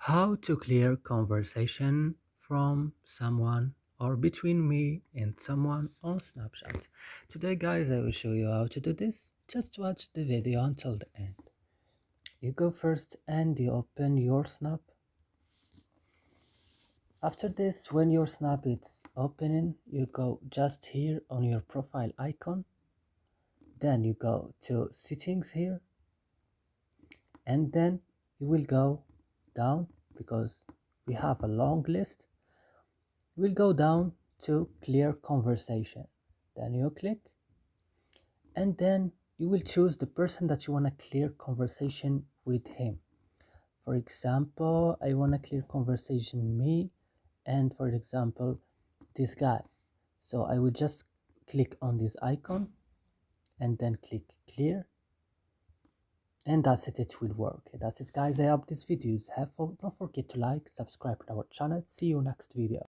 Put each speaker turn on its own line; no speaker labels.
How to clear conversation from someone or between me and someone on Snapchat. Today guys, I will show you how to do this. Just watch the video until the end. You go first and you open your Snap. After this, when your Snap is opening, you go just here on your profile icon. Then you go to settings here, and then you will go down because we have a long list. We'll go down to clear conversation. Then you click, and then you will choose the person that you want to clear conversation with him. For example, I want to clear conversation me and for example this guy. So I will just click on this icon and then click clear, and that's it. It will work. That's it guys. I hope this video is helpful. Don't forget to like, subscribe to our channel. See you next video.